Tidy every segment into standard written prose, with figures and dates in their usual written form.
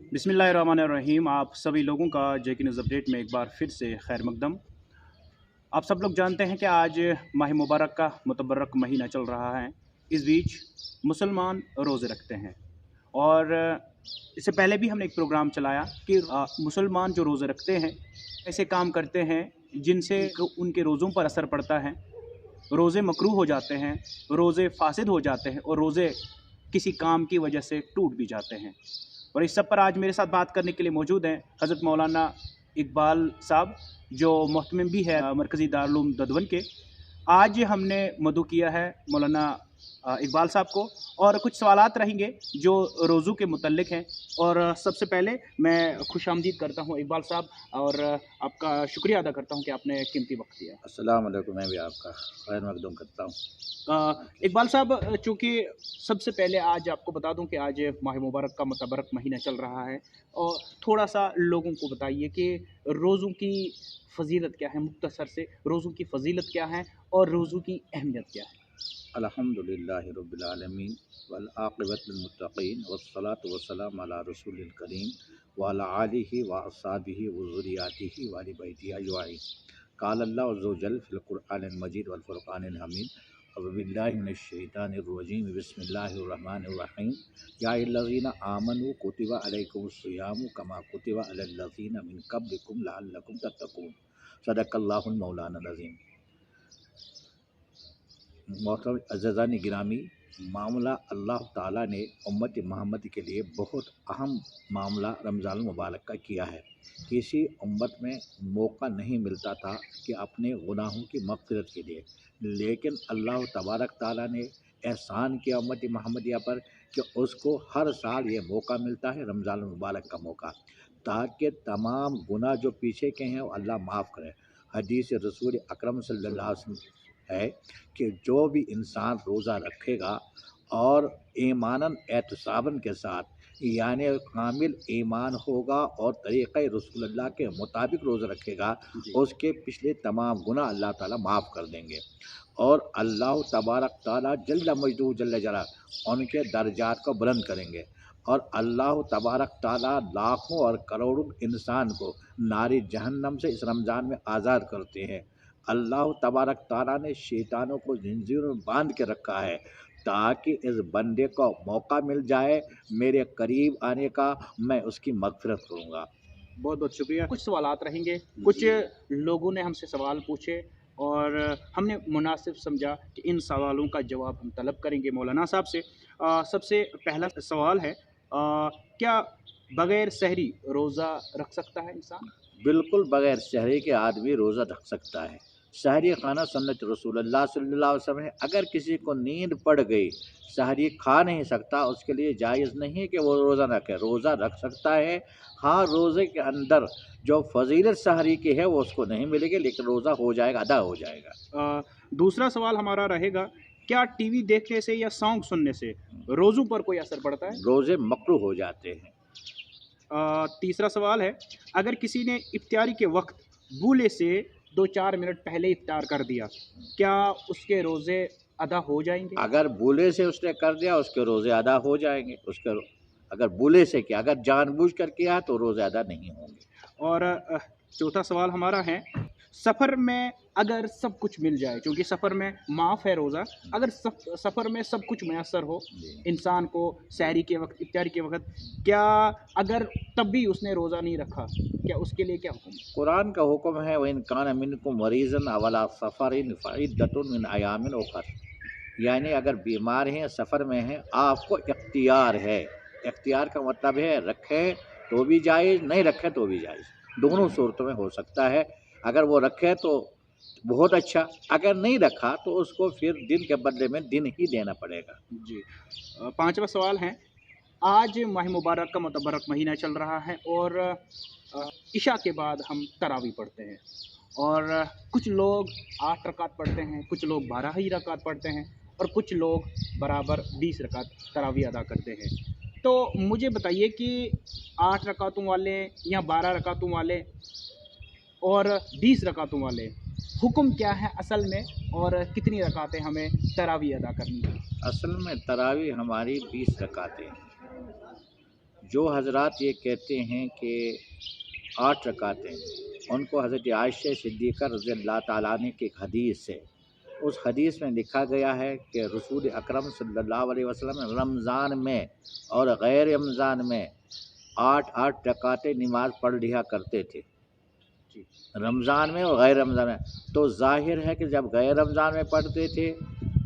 बिस्मिल्लाहिर्रहमानिर्रहीम। आप सभी लोगों का जेके न्यूज़ अपडेट में एक बार फिर से खैर मकदम। आप सब लोग जानते हैं कि आज माह मुबारक का मुतबर्रक महीना चल रहा है। इस बीच मुसलमान रोज़े रखते हैं और इससे पहले भी हमने एक प्रोग्राम चलाया कि मुसलमान जो रोज़े रखते हैं ऐसे काम करते हैं जिनसे उनके रोज़ों पर असर पड़ता है। रोज़े मकरूह हो जाते हैं, रोज़े फासिद हो जाते हैं और रोज़े किसी काम की वजह से टूट भी जाते हैं। और इस सब पर आज मेरे साथ बात करने के लिए मौजूद हैं हज़रत मौलाना इकबाल साहब, जो मोहतमिम भी है मरकज़ी दारुल उलूम ददवन के। आज हमने मदऊ किया है मौलाना इकबाल साहब को और कुछ सवालात रहेंगे जो रोज़ू के मुतल्लिक़ हैं। और सबसे पहले मैं खुशामदीद करता हूँ इकबाल साहब और आपका शुक्रिया अदा करता हूँ कि आपने कीमती वक्त दिया। अस्सलाम वालेकुम। मैं भी आपका खैर मकदूम करता हूँ। इकबाल साहब, चूँकि सबसे पहले आज आपको बता दूं कि आज माह मुबारक का मुतबरक महीना चल रहा है और थोड़ा सा लोगों को बताइए कि रोज़ों की फ़जीलत क्या है, मुख्तसर से रोज़ों की फ़जीलत क्या है और रोज़ों की अहमियत क्या है। अल्हम्दुलिल्लाहि रब्बिल आलमीन वल आक़िबतु लिल मुत्तक़ीन वस्सलातु वस्सलामु अला रसूलिल करीम व अला आलिहि व अस्हाबिहि व ज़ुर्रिय्यातिहि व अहलि बैतिहि अजमईन। क़ाल अल्लाहु अज़्ज़ा व जल्ल फ़िल क़ुरआनिल मजीद वल फ़ुरक़ानिल हमीद। अऊज़ु बिल्लाहि मिनश शैतानिर रजीम। बिस्मिल्लाहिर रहमानिर रहीम। या अय्युहल्लज़ीना आमनू कुतिबा अलैकुमुस सियामु कमा कुतिबा अलल लज़ीना मिन क़ब्लिकुम लअल्लकुम तत्तक़ून। सदक़ल्लाहुल मौलाना अज़ीम। मोहतरम अज़ीज़ान गिरामी, मामला अल्लाह ताला ने उम्मत मोहम्मद के लिए बहुत अहम मामला रमज़ान मुबारक का किया है। किसी उम्मत में मौका नहीं मिलता था कि अपने गुनाहों की मग़फ़िरत के लिए, लेकिन अल्लाह तबारक ताला ने एहसान किया उम्मत मोहम्मदिया पर कि उसको हर साल ये मौका मिलता है, रमज़ान मुबारक का मौका, ताकि तमाम गुनाह जो पीछे के हैं वो अल्लाह माफ़ करे। हदीस रसूल अकरम सल्लल्लाहु अलैहि वसल्लम है कि जो भी इंसान रोज़ा रखेगा और ईमानन एहतिसाबन के साथ, यानी कामिल ईमान होगा और तरीक़े रसूलुल्लाह के मुताबिक रोज़ा रखेगा, उसके पिछले तमाम गुनाह अल्लाह ताला माफ़ कर देंगे और अल्लाह तबारक ताला जल्ल मजदूह जल्ल जला उनके दर्जात को बुलंद करेंगे और अल्लाह तबारक ताला लाखों और करोड़ों इंसान को नारी जहन्नम से इस रमज़ान में आज़ाद करते हैं। अल्लाह तबारक ताला ने शैतानों को ज़ंजीरों में बांध के रखा है ताकि इस बंदे को मौका मिल जाए मेरे करीब आने का, मैं उसकी मग़फ़िरत करूँगा। बहुत बहुत शुक्रिया। कुछ सवालात रहेंगे, कुछ लोगों ने हमसे सवाल पूछे और हमने मुनासिब समझा कि इन सवालों का जवाब हम तलब करेंगे मौलाना साहब से। सबसे पहला सवाल है, क्या बग़ैर सहरी रोज़ा रख सकता है इंसान? बिल्कुल, बग़ैर सहरी के आदमी रोज़ा रख सकता है। सहरी खाना सुन्नत रसूलुल्लाह सल्लल्लाहु अलैहि वसल्लम है। अगर किसी को नींद पड़ गई, सहरी खा नहीं सकता, उसके लिए जायज़ नहीं है कि वो रोज़ा रखे, रोज़ा रख सकता है। हाँ, रोज़े के अंदर जो फ़जीलत सहरी की है वो उसको नहीं मिलेगी, लेकिन रोज़ा हो जाएगा, अदा हो जाएगा। दूसरा सवाल हमारा रहेगा, क्या टीवी देखने से या सॉन्ग सुनने से रोज़ों पर कोई असर पड़ता है? रोज़े मकरूह हो जाते हैं। तीसरा सवाल है, अगर किसी ने इफ्तारी के वक्त भूले से 2-4 मिनट पहले इफ्तार कर दिया, क्या उसके रोज़े अदा हो जाएंगे? अगर भूले से उसने कर दिया, उसके रोज़े अदा हो जाएंगे। उसके अगर भूले से किया, अगर जानबूझ कर किया तो रोज़े अदा नहीं होंगे। और चौथा सवाल हमारा है, सफ़र में अगर सब कुछ मिल जाए, क्योंकि सफ़र में माफ़ है रोज़ा, अगर सफ़र में सब कुछ मैसर हो इंसान को सहरी के वक्त, इफ्तारी के वक्त, क्या अगर तब भी उसने रोज़ा नहीं रखा, क्या उसके लिए क्या हुक्म? कुरान का हुक्म है, व इन कान मिनकुम मरीज़न अव अला सफ़रिन फ़इद्दतुन मिन अय्यामिन उख़र। यानी अगर बीमार हैं, सफ़र में हैं, आपको इख्तियार है। इख्तियार का मतलब है रखें तो भी जायज़, नहीं रखें तो भी जायज़, दोनों सूरतों में हो सकता है। अगर वो रखे तो बहुत अच्छा, अगर नहीं रखा तो उसको फिर दिन के बदले में दिन ही देना पड़ेगा। जी। पाँचवा सवाल है, आज माह मुबारक का मुतबरक महीना चल रहा है और इशा के बाद हम तरावी पढ़ते हैं और कुछ लोग 8 रकात पढ़ते हैं, कुछ लोग 12 ही रकात पढ़ते हैं और कुछ लोग बराबर 20 रकात तरावी अदा करते हैं। तो मुझे बताइए कि 8 रकातों वाले या 12 रकातों वाले और 20 रकातों वाले हुक्म क्या है असल में, और कितनी रकातें हमें तरावी अदा करनी है? असल में तरावी हमारी 20 रकातें हैं। جو حضرات یہ کہتے ہیں کہ 8 رکعتیں، ان کو حضرت عائشہ صدیقہ رضی اللہ تعالیٰ عنہ کی ایک حدیث ہے، اس حدیث میں لکھا گیا ہے کہ رسول اکرم صلی اللہ علیہ وسلم رمضان میں اور غیر رمضان میں 8 رکعتیں نماز پڑھ لیا کرتے تھے، رمضان میں اور غیر رمضان میں۔ تو ظاہر ہے کہ جب غیر رمضان میں پڑھتے تھے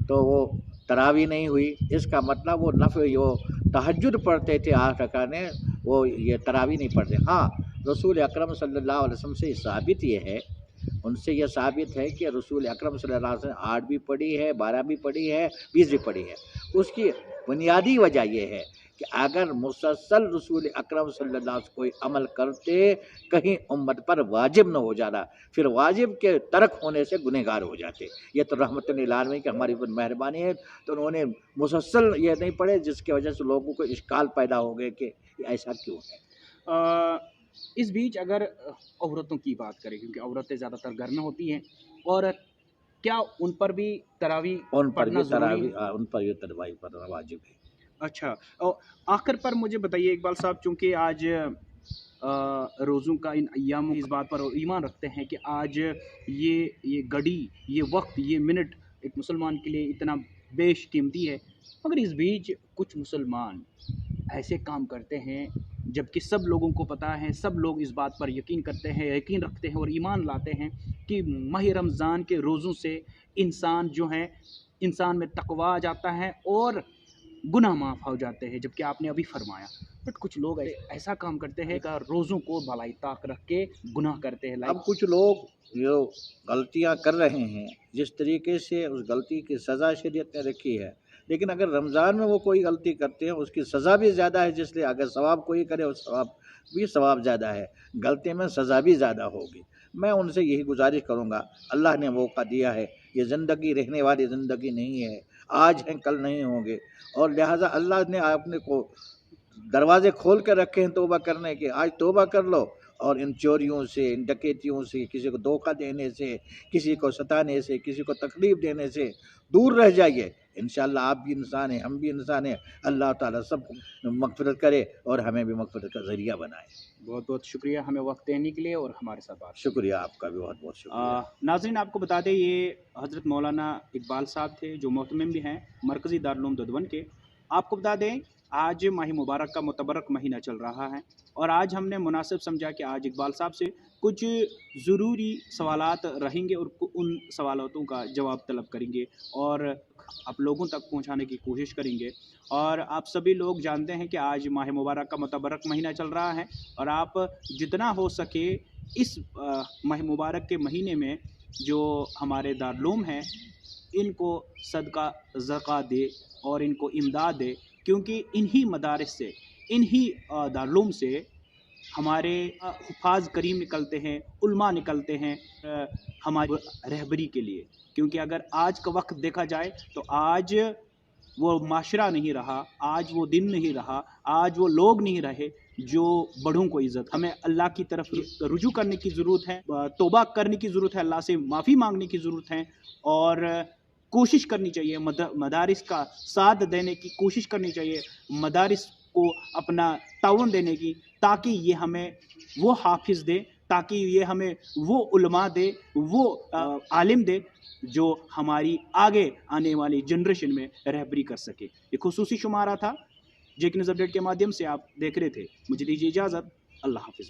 تو وہ تراویح نہیں ہوئی، اس کا مطلب وہ نفل وہ تہجد پڑھتے تھے 8 رکعتیں، وہ یہ تراویح نہیں پڑھتے۔ ہاں، رسول اکرم صلی اللہ علیہ وسلم سے ثابت یہ ہے، ان سے یہ ثابت ہے کہ رسول اکرم صلی اللہ علیہ وسلم 8 بھی پڑھی ہے، 12 بھی پڑھی ہے، 20 بھی پڑھی ہے۔ اس کی بنیادی وجہ یہ ہے کہ اگر مسلسل رسول اکرم صلی اللہ علیہ وسلم کوئی عمل کرتے، کہیں امت پر واجب نہ ہو جانا، پھر واجب کے ترک ہونے سے گنہگار ہو جاتے۔ یہ تو رحمت للعالمین کی ہماری مہربانی ہے، تو انہوں نے مسلسل یہ نہیں پڑھے، جس کی وجہ سے لوگوں کو اشکال پیدا ہو گئے کہ یہ ایسا کیوں ہے۔ اس بیچ اگر عورتوں کی بات کریں، کیونکہ عورتیں زیادہ تر گھر میں ہوتی ہیں، اور کیا ان پر بھی تراویح پڑھنا ضروری ہے؟ ان پر یہ تراویح پڑھنا واجب ہے۔ اچھا، اور آخر پر مجھے بتائیے اقبال صاحب، چونکہ آج روزوں کا ان ایاموں اس بات پر ایمان رکھتے ہیں کہ آج یہ گھڑی، یہ وقت، یہ منٹ ایک مسلمان کے لیے اتنا بیش قیمتی ہے، مگر اس بیچ کچھ مسلمان ایسے کام کرتے ہیں جبکہ سب لوگوں کو پتہ ہے، سب لوگ اس بات پر یقین کرتے ہیں، یقین رکھتے ہیں اور ایمان لاتے ہیں کہ ماہ رمضان کے روزوں سے انسان جو ہے، انسان میں تقویٰ آ جاتا ہے اور گناہ معاف ہو جاتے ہیں، جبکہ آپ نے ابھی فرمایا۔ بٹ کچھ لوگ ایسا کام کرتے ہیں کہ روزوں کو بھلائی طاق رکھ کے گناہ کرتے ہیں۔ اب کچھ لوگ جو غلطیاں کر رہے ہیں، جس طریقے سے اس غلطی کی سزا شریعت نے رکھی ہے، لیکن اگر رمضان میں وہ کوئی غلطی کرتے ہیں، اس کی سزا بھی زیادہ ہے، جس لیے اگر ثواب کوئی کرے اس ثواب زیادہ ہے، غلطی میں سزا بھی زیادہ ہوگی۔ میں ان سے یہی گزارش کروں گا، اللہ نے موقع دیا ہے، یہ زندگی رہنے والی زندگی نہیں ہے، آج ہیں کل نہیں ہوں گے، اور لہٰذا اللہ نے اپنے کو دروازے کھول کے رکھے ہیں توبہ کرنے کے، آج توبہ کر لو، اور ان چوریوں سے، ان ڈکیتیوں سے، کسی کو دھوکہ دینے سے، کسی کو ستانے سے، کسی کو تکلیف دینے سے دور رہ جائیے۔ انشاءاللہ آپ بھی انسان ہیں، ہم بھی انسان ہیں، اللہ تعالیٰ سب کو مغفرت کرے اور ہمیں بھی مغفرت کا ذریعہ بنائے۔ بہت بہت شکریہ ہمیں وقت دینے کے لیے اور ہمارے ساتھ بات۔ شکریہ آپ کا بھی بہت بہت شکریہ۔ ناظرین، آپ کو بتا دیں یہ حضرت مولانا اقبال صاحب تھے، جو محتمم بھی ہیں مرکزی دارالعلوم دیوبند کے۔ آپ کو بتا دیں آج ماہ مبارک کا متبرک مہینہ چل رہا ہے، اور آج ہم نے مناسب سمجھا کہ آج اقبال صاحب سے کچھ ضروری سوالات رہیں گے اور ان سوالاتوں کا جواب طلب کریں گے اور آپ لوگوں تک پہنچانے کی کوشش کریں گے۔ اور آپ سبھی لوگ جانتے ہیں کہ آج ماہ مبارک کا متبرک مہینہ چل رہا ہے، اور آپ جتنا ہو سکے اس ماہ مبارک کے مہینے میں جو ہمارے دارالعلوم ہیں ان کو صدقہ زکوٰۃ دے اور ان کو امداد دے، کیونکہ انہی مدارس سے، انہی دارالعلوم سے ہمارے حفاظ کریم نکلتے ہیں، علماء نکلتے ہیں ہماری رہبری کے لیے۔ کیونکہ اگر آج کا وقت دیکھا جائے تو آج وہ معاشرہ نہیں رہا، آج وہ دن نہیں رہا، آج وہ لوگ نہیں رہے جو بڑوں کو عزت۔ ہمیں اللہ کی طرف رجوع کرنے کی ضرورت ہے، توبہ کرنے کی ضرورت ہے، اللہ سے معافی مانگنے کی ضرورت ہے، اور کوشش کرنی چاہیے مدارس کا ساتھ دینے کی کوشش کرنی چاہیے، مدارس کو اپنا تعاون دینے کی، تاکہ یہ ہمیں وہ حافظ دے، تاکہ یہ ہمیں وہ علماء دے، وہ عالم دے جو ہماری آگے آنے والی جنریشن میں رہبری کر سکے۔ یہ خصوصی شمارہ تھا جے کے نیوز اپڈیٹ کے مادھیم سے آپ دیکھ رہے تھے۔ مجھے دیجیے اجازت، اللہ حافظ۔